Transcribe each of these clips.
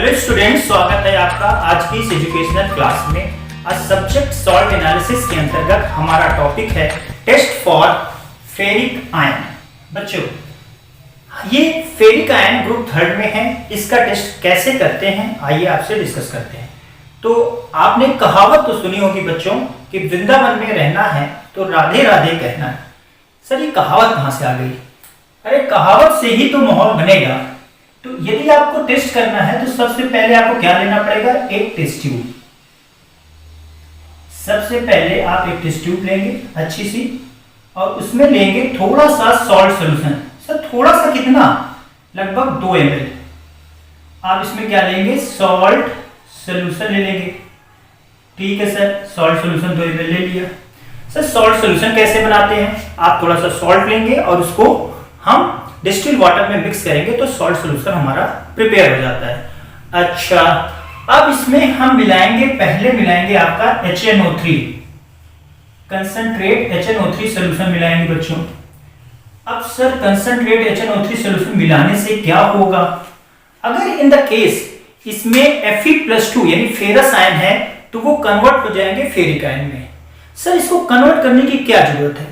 Hello students, स्वागत है आपका आज की इस एजुकेशनल क्लास में। आज सब्जेक्ट सॉल्ट एनालिसिस के अंतर्गत हमारा टॉपिक है टेस्ट फॉर फेरिक आयन। बच्चों, ये फेरिक आयन ग्रुप थर्ड में है। इसका टेस्ट कैसे करते हैं आइए आपसे डिस्कस करते हैं। तो आपने कहावत तो सुनी होगी बच्चों कि वृंदावन में रहना है तो राधे राधे कहना है। सर, ये कहावत कहां से आ गई? अरे कहावत से ही तो माहौल बनेगा। तो यदि आपको टेस्ट करना है तो सबसे पहले आपको क्या लेना पड़ेगा? एक टेस्ट ट्यूब। सबसे पहले आप एक टेस्ट ट्यूब लेंगे अच्छी सी, और उसमें लेंगे थोड़ा सा सॉल्ट सोल्यूशन। सर थोड़ा सा कितना? लगभग 2 ml। आप इसमें क्या लेंगे? सॉल्ट सोल्यूशन ले लेंगे। ठीक है सर, सॉल्ट सोल्यूशन 2 ml ले लिया। सर सॉल्ट सोल्यूशन कैसे बनाते हैं? आप थोड़ा सा सॉल्ट लेंगे और उसको हम डिस्टिल वाटर में मिक्स करेंगे तो सॉल्ट सोल्यूशन हमारा प्रिपेयर हो जाता है। अच्छा, अब इसमें हम पहले मिलाएंगे आपका HNO3, कंसंट्रेट HNO3 सोल्यूशन मिलाएंगे बच्चों। अब सर कंसंट्रेट HNO3 सोल्यूशन मिलाने से क्या होगा? अगर इन द केस इसमें Fe+2 यानी फेरस आयन है तो वो कन्वर्ट हो जाएंगे फेरिक आयन में। सर इसको कन्वर्ट करने की क्या जरूरत है?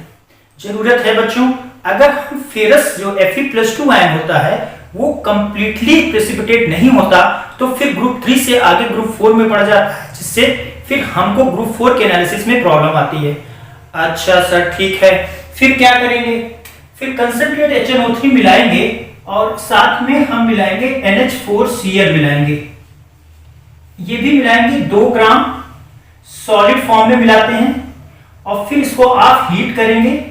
जरूरत है बच्चों, अगर हम फेरस जो Fe+2 आयन होता है वो कंप्लीटली प्रेसिपिटेट नहीं होता तो फिर ग्रुप 3 से आगे ग्रुप 4 में बढ़ जाता है, जिससे फिर हमको ग्रुप 4 के एनालिसिस में प्रॉब्लम आती है। अच्छा सर ठीक है, फिर क्या करेंगे? फिर कंसंट्रेट HNO3 मिलाएंगे और साथ में हम मिलाएंगे NH4Cl मिलाएंगे। ये भी मिलाएंगे 2 ग्राम सॉलिड फॉर्म में मिलाते हैं और फिर इसको आप हीट करेंगे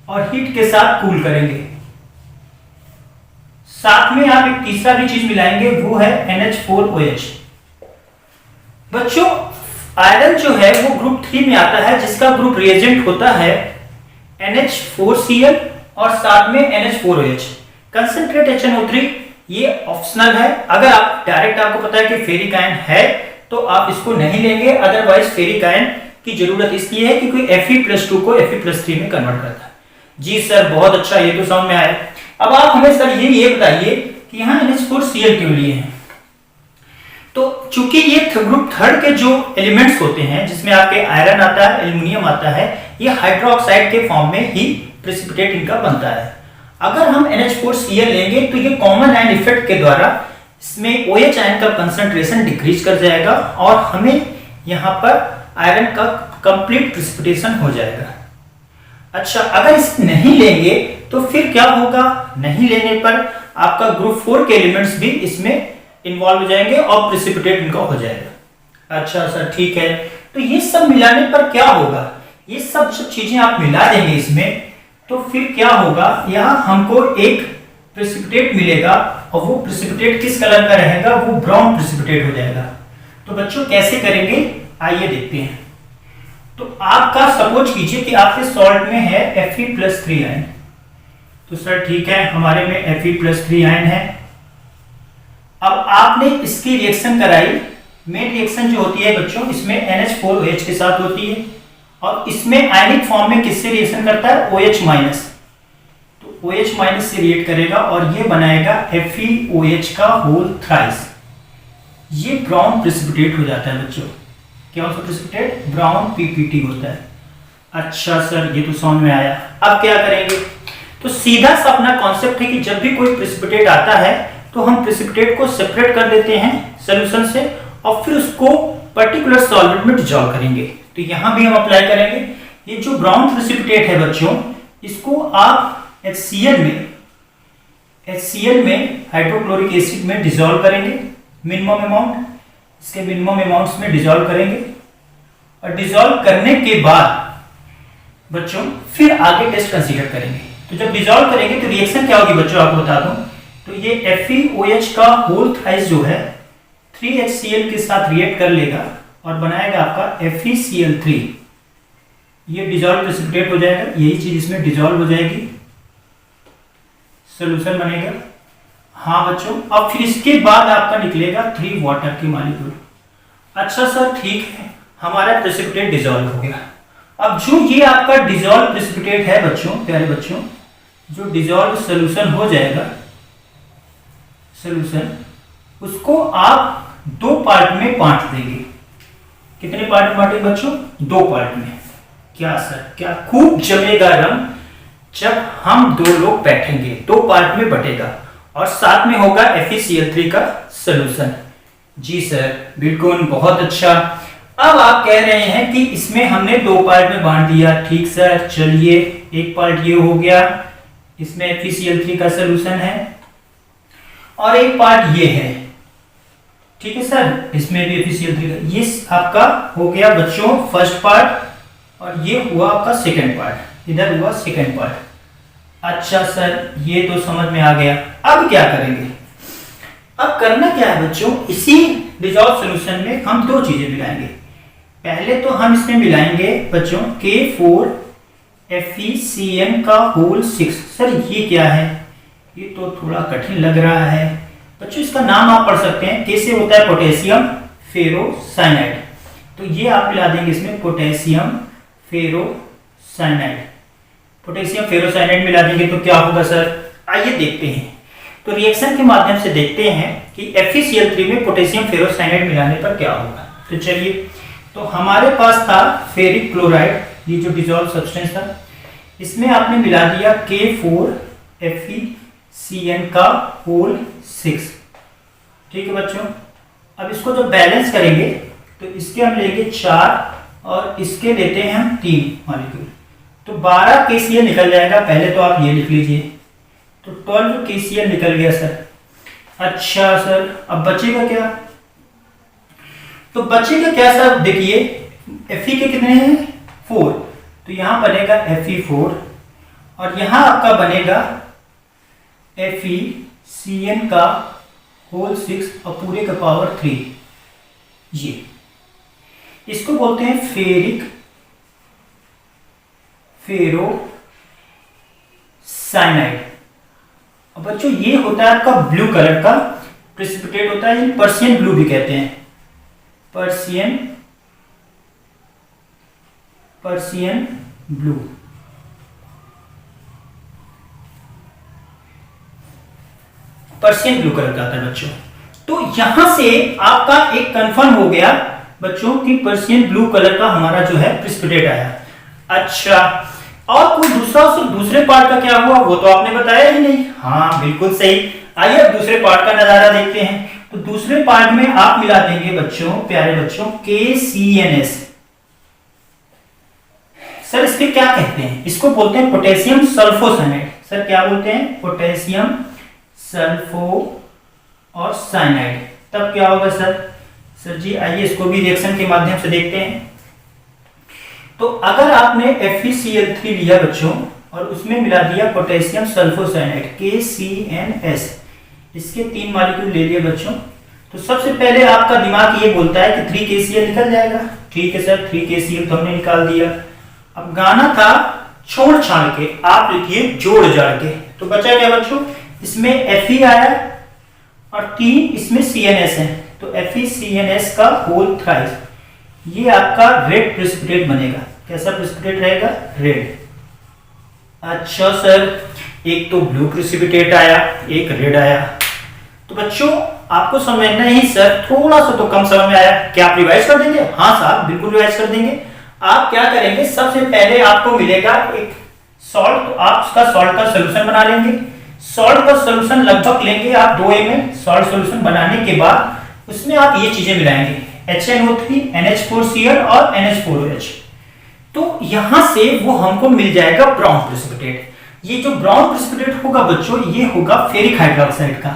और हीट के साथ कूल करेंगे। साथ में आप एक तीसरा भी चीज मिलाएंगे, वो है NH4OH। बच्चों आयरन जो है वो ग्रुप 3 में आता है, जिसका ग्रुप रिएजेंट होता है NH4Cl और साथ में NH4OH। कंसंट्रेट HNO3 ये ऑप्शनल है। अगर आप डायरेक्ट आपको पता है कि फेरिक आयन है तो आप इसको नहीं लेंगे, अदरवाइज फेरिक आयन की जरूरत इसलिए है क्योंकि Fe+2 को Fe+3 में कन्वर्ट करता है। जी सर बहुत अच्छा, ये तो समझ में आया। अब आप हमें सर ये बताइए कि यहाँ NH4Cl क्यों लिए हैं? तो चूंकि ये ग्रुप थर्ड के जो एलिमेंट्स होते हैं जिसमें आपके आयरन आता है, एल्युमिनियम आता है, ये हाइड्रोक्साइड के फॉर्म में ही प्रेसिपिटेट इनका बनता है। अगर हम NH4Cl लेंगे तो ये कॉमन आयन इफेक्ट के द्वारा इसमें OH आयन का कंसंट्रेशन डिक्रीज कर जाएगा और हमें यहाँ पर आयरन का कंप्लीट प्रेसिपिटेशन हो जाएगा। अच्छा, अगर इसे नहीं लेंगे तो फिर क्या होगा? नहीं लेने पर आपका ग्रुप 4 के एलिमेंट्स भी इसमें इन्वॉल्व हो जाएंगे और प्रेसिपिटेट इनका हो जाएगा। अच्छा सर ठीक है, तो ये सब मिलाने पर क्या होगा? ये सब चीजें आप मिला देंगे इसमें तो फिर क्या होगा? यहाँ हमको एक प्रेसिपिटेट मिलेगा और वो प्रेसिपिटेट किस कलर का रहेगा? वो ब्राउन प्रेसिपिटेट हो जाएगा। तो बच्चों कैसे करेंगे आइए देखते हैं। तो आपका सपोज कीजिए कि आपके सॉल्ट में है Fe+3 आयन। तो सर ठीक है, हमारे में Fe+3 आयन है। अब आपने इसकी रिएक्शन कराई। मेन रिएक्शन जो होती है बच्चों इसमें NH4OH के साथ होती है और इसमें आयनिक फॉर्म में किससे रिएक्शन करता है? OH-। तो OH- से रिएक्ट करेगा और ये बनाएगा FeOH का होल थ्राइस। ये ब्राउन प्रेसिपिटेट हो जाता है बच्चों। क्या होता है? प्रेसिपिटेट ब्राउन PPT होता है। अच्छा सर ये तो समझ में आया। अब क्या करेंगे? तो सीधा सा अपना कॉन्सेप्ट है कि जब भी कोई प्रेसिपिटेट आता है तो हम प्रेसिपिटेट को सेपरेट कर देते हैं सॉल्यूशन से और फिर उसको पर्टिकुलर सॉल्वेंट में डिसॉल्व करेंगे। तो यहां भी हम अप्लाई करेंगे। ये जो ब्राउन प्रेसिपिटेट है बच्चों, इसको आप HCl में हाइड्रोक्लोरिक एसिड में डिसॉल्व करेंगे मिनिमम अमाउंट। इसके मिनिमम अमाउंट्स में डिसॉल्व करेंगे और डिसॉल्व करने के बाद बच्चों फिर आगे टेस्ट कंसीडर करेंगे। तो जब डिसॉल्व करेंगे तो रिएक्शन क्या होगी बच्चों आपको बता दूं। तो ये FeOH का होल थ्राइस जो है 3HCl के साथ रिएक्ट कर लेगा और बनाएगा आपका FeCl3। ये डिसॉल्व प्रेसिपिटेट हो जाएगा, यही चीज इसमें डिसॉल्व हो जाएगी, सॉल्यूशन बनेगा। हाँ बच्चों, अब फिर इसके बाद आपका निकलेगा 3 वाटर की मॉलिक्यूल। अच्छा सर ठीक है, हमारा प्रेसिपिटेट डिसॉल्व हो गया। अब जो ये आपका डिसॉल्व प्रेसिपिटेट है बच्चों, प्यारे बच्चों, जो डिसॉल्व सॉल्यूशन हो जाएगा, सॉल्यूशन उसको आप 2 पार्ट में बांट देंगे। कितने पार्ट में बांटेंगे बच्चों? 2 पार्ट में। क्या सर, क्या खूब जमेगा रंग जब हम 2 लोग बैठेंगे, 2 पार्ट में बटेगा और साथ में होगा FeCl3 का सॉल्यूशन। जी सर, बिल्कुल, बहुत अच्छा। अब आप कह रहे हैं कि इसमें हमने 2 पार्ट में बांट दिया। ठीक सर, चलिए, एक पार्ट ये हो गया, इसमें FeCl3 का सॉल्यूशन है और एक पार्ट ये है। ठीक है सर, इसमें भी FeCl3 का, ये आपका हो गया बच्चों फर्स्ट पार्ट और ये हुआ आपका सेकंड पार्ट, इधर हुआ सेकंड पार्ट। अच्छा सर, ये तो समझ में आ गया। अब क्या करेंगे? अब करना क्या है बच्चों, इसी डिसॉल्व सॉल्यूशन में हम 2 चीजें मिलाएंगे। पहले तो हम इसमें मिलाएंगे बच्चों K4FeCN का होल 6। सर ये क्या है? ये तो थोड़ा कठिन लग रहा है बच्चों, इसका नाम आप पढ़ सकते हैं। कैसे होता है? Potassium ferrocyanide. तो ये आप मिला देंगे इसमें, पोटेशियम फेरोसाइनाइड। पोटेशियम फेरोसाइनाइड मिला देंगे तो क्या होगा सर? आइए देखते हैं। तो रिएक्शन के माध्यम से देखते हैं कि FeCl3 में पोटेशियम फेरोसाइनाइड मिलाने पर क्या होगा। तो चलिए, तो हमारे पास था फेरिक क्लोराइड, ये जो डिसॉल्व सब्सटेंस था, इसमें आपने मिला दिया K4FeCN का होल 6। ठीक है बच्चों, अब इसको जब बैलेंस करेंगे तो इसके हम लेंगे 4 और इसके लेते हैं हम 3 मॉलिक्यूल, तो 12 KCl निकल जाएगा। पहले तो आप ये लिख लीजिए, तो 12 KCl निकल गया सर। अच्छा सर, अब बचेगा क्या? तो बचेगा क्या सर? देखिए, Fe के कितने हैं? 4, तो यहां बनेगा Fe4 और यहां आपका बनेगा FeCN का होल 6 और पूरे का पावर 3। ये इसको बोलते हैं फेरिक फेरोसाइनाइड। अब बच्चों ये होता है आपका ब्लू कलर का प्रेसिपिटेट होता है, पर्शियन ब्लू भी कहते हैं, Persian blue. Persian blue colour का आता है बच्चों। तो यहां से आपका एक कंफर्म हो गया बच्चों कि पर्शियन ब्लू कलर का हमारा जो है प्रेसिपिटेट आया। अच्छा, और कोई दूसरे पार्ट का क्या हुआ वो तो आपने बताया ही नहीं। हाँ बिल्कुल सही। आइए अब दूसरे पार्ट का नजारा देखते हैं। तो दूसरे पार्ट में आप मिला देंगे बच्चों, प्यारे बच्चों, KCNS। सर इसके क्या कहते हैं? इसको बोलते हैं पोटेशियम सल्फोसाइनाइड। सर क्या बोलते हैं? पोटेशियम सल्फो और साइनाइड। तब क्या होगा सर? सर जी आइए इसको भी रिएक्शन के माध्यम से देखते हैं। तो अगर आपने FeCl3 लिया बच्चों और उसमें मिला दिया पोटेशियम सल्फोसाइनाइड KCNS, इसके 3 मॉलिक्यूल ले लिए बच्चों, तो सबसे पहले आपका दिमाग ये बोलता है कि 3 KCl निकल जाएगा। ठीक है सर, 3 KCl तो हमने निकाल दिया। अब गाना था छोड़ छाड़ के, आप लिखिए जोड़ जाड़ के। तो बचा क्या बच्चों? इसमें Fe आया और 3 इसमें CNS है, तो FeCNS का होल थ्राइस। ये आपका रेड प्रेसिपिटेट बनेगा। कैसा प्रेसिपिटेट रहेगा? रेड। अच्छा सर, एक तो ब्लू प्रेसिपिटेट आया, एक रेड आया। तो बच्चों आपको समझना ही सर, थोड़ा सा तो कम समझ में आया। क्या आप रिवाइज कर देंगे? हाँ साहब बिल्कुल रिवाइज कर देंगे। आप क्या करेंगे, सबसे पहले आपको मिलेगा एक सॉल्ट, तो आप उसका सॉल्ट का सोल्यूशन बना लेंगे। सॉल्ट का सोल्यूशन लगभग लेंगे आप 2 ml। सॉल्ट सोल्यूशन बनाने के बाद उसमें आप ये चीजें मिलाएंगे, HNO3, NH4Cl और NH4OH। तो यहां से वो हमको मिल जाएगा ब्राउन प्रेसिपिटेट। ये जो ब्राउन प्रेसिपिटेट होगा बच्चों, ये होगा फेरिक हाइड्रोक्साइड का।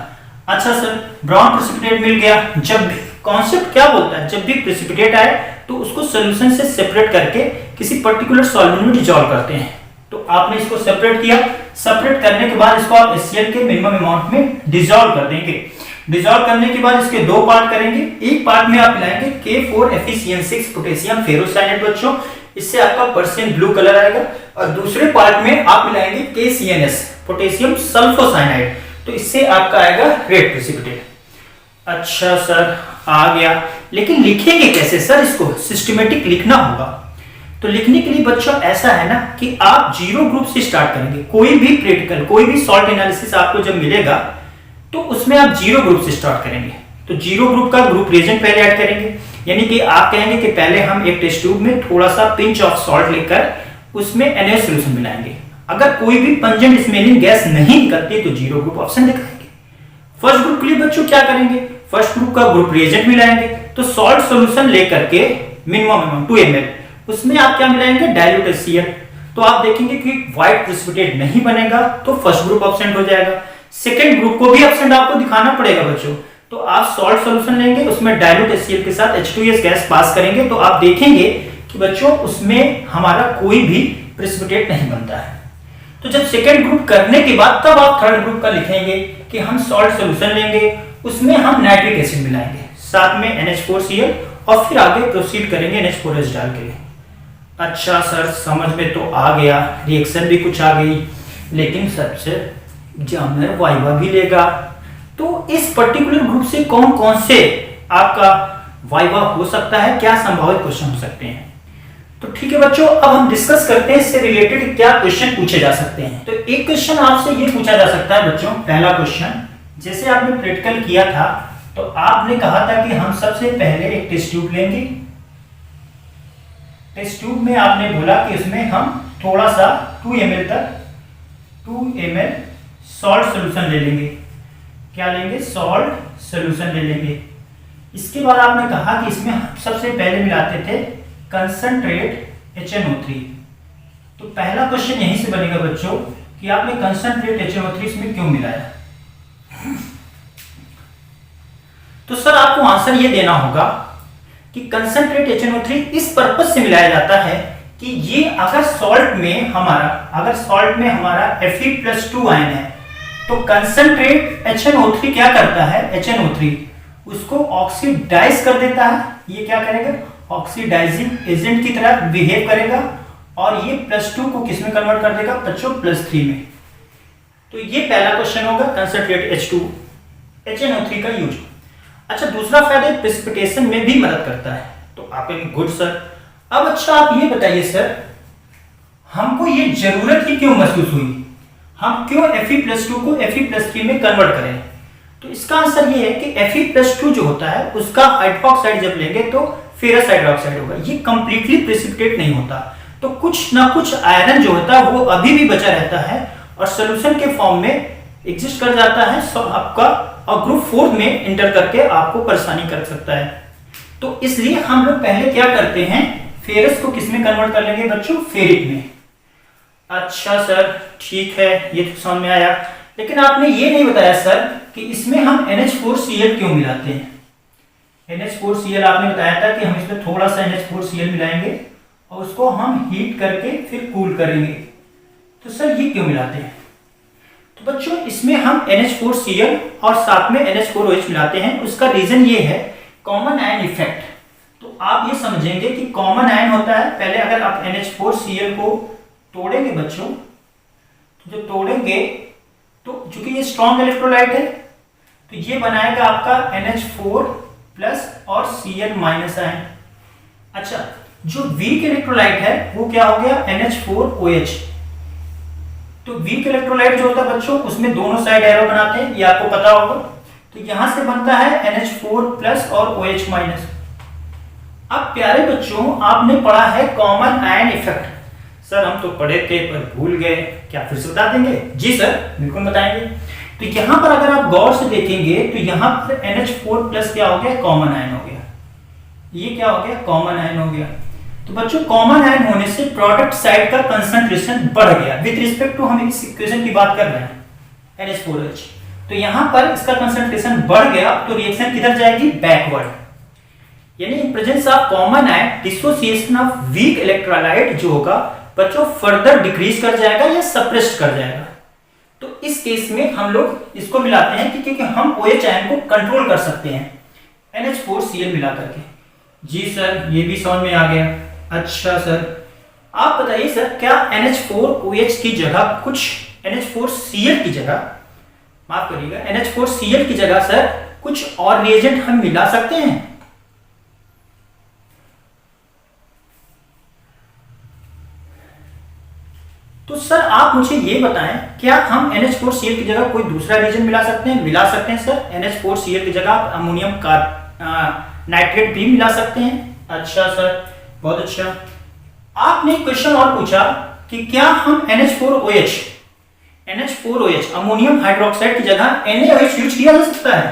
अच्छा सर, ब्राउन प्रेसिपिटेट मिल गया। जब भी कॉन्सेप्ट क्या बोलता है, जब भी प्रेसिपिटेट आए तो उसको सोल्यूशन से सेपरेट करके किसी पर्टिकुलर सॉल्वेंट में डिसॉल्व करते हैं। तो आपने इसको सेपरेट किया, सेपरेट करने के बाद इसको आप HCl के मिनिमम अमाउंट में डिसॉल्व कर देंगे। डिसॉल्व करने के बाद इसके 2 पार्ट करेंगे। एक पार्ट में आप मिलाएंगे K4FeCN6 पोटेशियम फेरोसाइनाइड बच्चों, इससे आपका पर्शियन ब्लू कलर आएगा। और दूसरे पार्ट में आप मिलाएंगे KCNS पोटेशियम सल्फोसाइनाइड, तो इससे आपका आएगा रेड प्रेसिपिटेट। अच्छा सर आ गया, लेकिन लिखेंगे कैसे सर? इसको सिस्टमेटिक लिखना होगा। तो लिखने के लिए बच्चों ऐसा है ना कि आप 0 ग्रुप से स्टार्ट करेंगे। कोई भी प्रैक्टिकल, कोई भी सॉल्ट एनालिसिस आपको जब मिलेगा तो उसमें आप 0 ग्रुप से स्टार्ट करेंगे। तो जीरो ग्रुप का ग्रुप रिएजेंट पहले ऐड करेंगे, यानी कि आप कहेंगे कि पहले हम एक टेस्ट ट्यूब में थोड़ा सा पिंच ऑफ सॉल्ट लेकर उसमें NaOH सॉल्यूशन मिलाएंगे। अगर कोई भी पंजेंट स्मेलिंग गैस नहीं निकलती तो जीरो ग्रुप ऑप्शन दिखाएंगे। फर्स्ट ग्रुप के लिए बच्चों क्या करेंगे, फर्स्ट ग्रुप का ग्रुप रिएजेंट मिलाएंगे, तो सॉल्ट सॉल्यूशन लेकर के मिनिमम 2 ml उसमें आप क्या मिलाएंगे, डाइल्यूट HCl। तो आप देखेंगे कि व्हाइट प्रेसिपिटेट नहीं बनेगा, तो फर्स्ट ग्रुप एब्सेंट हो जाएगा। सेकंड ग्रुप को भी एब्सेंट आपको दिखाना पड़ेगा बच्चों, तो आप सॉल्ट सॉल्यूशन लेंगे, उसमें डाइल्यूट HCl के साथ H2S गैस पास करेंगे, तो आप देखेंगे कि बच्चों उसमें हमारा कोई भी प्रेसिपिटेट नहीं बनता है। तो जब सेकंड ग्रुप करने के बाद तब आप थर्ड ग्रुप का लिखेंगे कि हम सॉल्ट सॉल्यूशन लेंगे, उसमें हम नाइट्रिक एसिड मिलाएंगे, साथ में NH4Cl और फिर आगे प्रोसीड करेंगे NH4H डाल के। अच्छा सर समझ में तो आ गया, रिएक्शन भी कुछ आ गई, लेकिन सबसे एग्जामिनर वाइवा भी लेगा, तो इस पर्टिकुलर ग्रुप से कौन कौन से आपका वाइवा हो सकता है, क्या संभावित क्वेश्चन हो सकते हैं। तो ठीक है बच्चों, अब हम डिस्कस करते हैं इससे रिलेटेड क्या क्वेश्चन पूछे जा सकते हैं। तो एक क्वेश्चन आपसे ये पूछा जा सकता है बच्चों, पहला क्वेश्चन, जैसे आपने प्रैक्टिकल किया था तो आपने कहा था कि हम सबसे पहले एक टेस्ट ट्यूब लेंगे, टेस्ट ट्यूब में आपने बोला कि उसमें हम थोड़ा सा 2 ml सॉल्ट सॉल्यूशन ले लेंगे। क्या लेंगे, सॉल्ट सॉल्यूशन ले लेंगे। इसके बाद आपने कहा कि इसमें सबसे पहले मिलाते थे कंसंट्रेट HNO3। तो पहला क्वेश्चन यहीं से बनेगा बच्चों कि आपने कंसंट्रेट HNO3 इसमें क्यों मिलाया। तो सर आपको आंसर ये देना होगा कि कंसंट्रेट HNO3 इस पर्पस से मिलाया जाता है कि ये अगर सॉल्ट में हमारा Fe+2 आयन है, तो कंसंट्रेट HNO3 क्या करता है, HNO3 उसको ऑक्सीडाइज कर देता है। ये क्या करेगा, ऑक्सीडाइजिंग एजेंट की तरह बिहेव करेगा, और ये +2 को किस में कन्वर्ट कर देगा बच्चों, +3 में। तो ये पहला क्वेश्चन होगा, कंसंट्रेट HNO3 का यूज। अच्छा, दूसरा फायदा प्रेसिपिटेशन में भी मदद करता है। तो आप गुड सर। अब अच्छा आप ये बताइए सर, हमको ये जरूरत ही क्यों महसूस हुई, हम क्यों Fe+2 को Fe+3 में कन्वर्ट करें। तो इसका आंसर ये है कि Fe+2 जो होता है उसका हाइड्रोक्साइड जब लेंगे तो फेरस हाइड्रोक्साइड होगा, ये कंप्लीटली प्रेसिपिटेट नहीं होता, तो कुछ ना कुछ आयरन जो होता है वो अभी भी बचा रहता है और सोल्यूशन के फॉर्म में एग्जिस्ट कर जाता है आपका, और ग्रुप 4 में इंटर करके आपको परेशानी कर सकता है। तो इसलिए हम लोग पहले क्या करते हैं, फेरस को किस में कन्वर्ट कर लेंगे बच्चों, फेरिक में। अच्छा सर ठीक है, ये तो समझ में आया, लेकिन आपने ये नहीं बताया सर कि इसमें हम NH4Cl क्यों मिलाते हैं। NH4Cl आपने बताया था कि हम इसमें थोड़ा सा NH4Cl मिलाएंगे और उसको हम हीट करके फिर कूल करेंगे, तो सर ये क्यों मिलाते हैं। तो बच्चों इसमें हम NH4Cl और साथ में NH4OH मिलाते हैं, उसका रीजन ये है कॉमन आयन इफेक्ट। तो आप ये समझेंगे कि कॉमन आयन होता है, पहले अगर आप NH4Cl को तोड़ेंगे बच्चों, तो जो तोड़ेंगे तो चूंकि ये स्ट्रॉन्ग इलेक्ट्रोलाइट है तो ये बनाएगा आपका NH4+ और Cl- आयन। अच्छा, जो वीक इलेक्ट्रोलाइट है वो क्या हो गया, NH4OH। तो वीक इलेक्ट्रोलाइट जो होता है बच्चों उसमें दोनों साइड एरो बनाते हैं, ये आपको पता होगा। तो यहां से बनता है NH4+ और OH-। अब प्यारे बच्चों आपने पढ़ा है कॉमन आयन इफेक्ट। सर हम तो पढ़े थे पर भूल गए, क्या फिर से बता देंगे। जी सर बिल्कुल बताएंगे। तो यहां पर अगर आप गौर से देखेंगे तो यहां पर NH4+ क्या हो गया, कॉमन आयन हो गया। ये क्या हो गया, कॉमन आयन हो गया। तो बच्चों कॉमन आयन होने से प्रोडक्ट साइड का कंसंट्रेशन बढ़ गया, विद रिस्पेक्ट टू हम इस इक्वेशन की बात कर रहे हैं NH4H। तो यहां पर इसका कंसंट्रेशन बढ़ गया तो रिएक्शन किधर जाएगी, बैकवर्ड, यानी in presence of common ion dissociation of weak electrolyte जो होगा बच्चों फर्दर डिक्रीज कर जाएगा या सप्रेस्ड कर जाएगा। तो इस केस में हम लोग इसको मिलाते हैं क्योंकि हम OH आयन को कंट्रोल कर सकते हैं NH4Cl मिला करके। जी सर ये भी समझ में आ गया। अच्छा सर आप बताइए सर, क्या NH4OH की जगह कुछ NH4Cl की जगह, माफ करिएगा, NH4Cl की जगह सर कुछ और रिएजेंट हम मिला सकते हैं। तो सर आप मुझे ये बताएं, क्या हम NH4Cl की जगह कोई दूसरा रीजन मिला सकते हैं सर। NH4Cl की जगह आप अमोनियम नाइट्रेट भी मिला सकते हैं। अच्छा सर, बहुत अच्छा। आपने क्वेश्चन और पूछा कि क्या हम NH4OH अमोनियम हाइड्रोक्साइड की जगह NaOH यूज किया जा सकता है।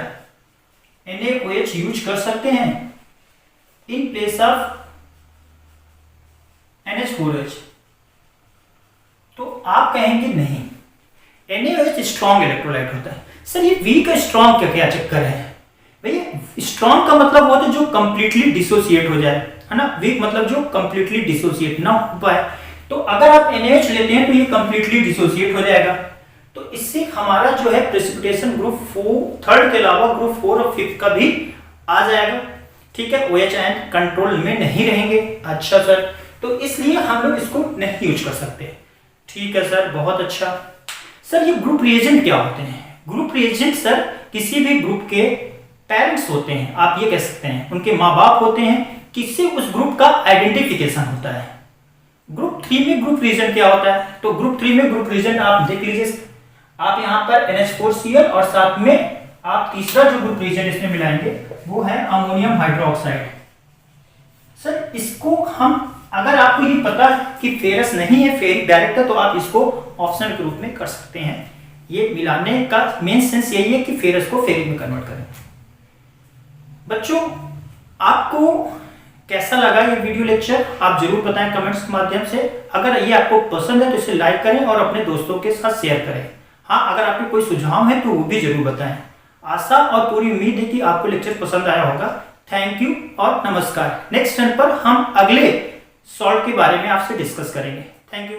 NaOH यूज कर सकते हैं इन प्लेस ऑफ NH4OH। तो आप कहेंगे नहीं, NaOH स्ट्रॉन्ग इलेक्ट्रोलाइट होता है। सर ये वीक स्ट्रॉन्ग का क्या चक्कर है भैया? स्ट्रॉन्ग का मतलब होता है जो कंप्लीटली डिसोसिएट हो जाए, है ना। वीक मतलब जो कंप्लीटली डिसोसिएट ना हो पाए। तो अगर आप NaOH लेते हैं तो ये कंप्लीटली डिसोसिएट हो जाएगा। तो इससे हमारा जो है प्रेसिपिटेशन ग्रुप 3 के अलावा ग्रुप 4 और 5 का भी आ जाएगा। ठीक है, OH आयन कंट्रोल में नहीं रहेंगे। अच्छा सर, तो इसलिए हम लोग इसको नहीं यूज कर सकते। ठीक है सर, बहुत अच्छा। सर ये ग्रुप रिएजेंट क्या होते हैं? ग्रुप रिएजेंट सर किसी भी ग्रुप के पेरेंट्स होते हैं, आप ये कह सकते हैं उनके माँ बाप होते हैं, किससे उस ग्रुप का आइडेंटिफिकेशन होता है। ग्रुप 3 में ग्रुप रिएजेंट क्या होता है? तो ग्रुप 3 में ग्रुप रिएजेंट आप देख लीजिए, आप यहाँ पर NH4Cl और साथ में आप तीसरा जो ग्रुप रिएजेंट इसमें मिलाएंगे वो है अमोनियम हाइड्रोक्साइड। सर इसको हम, अगर आपको ये पता कि फेरस नहीं है, फेरिक डायरेक्ट है, तो आप इसको ऑप्शनल के रूप में कर सकते हैं। ये मिलाने का मेन सेंस यही है कि फेरस को फेरिक में कन्वर्ट करें। बच्चों आपको कैसा लगा ये वीडियो लेक्चर, आप जरूर बताएं कमेंट्स के माध्यम से। अगर ये आपको पसंद है तो इसे लाइक करें और अपने दोस्तों के साथ शेयर करें। हाँ, अगर आपके कोई सुझाव है तो वो भी जरूर बताएं। आशा और पूरी उम्मीद है कि आपको लेक्चर पसंद आया होगा। थैंक यू और नमस्कार। नेक्स्ट टर्न पर हम अगले सॉल्ट के बारे में आपसे डिस्कस करेंगे। Thank you.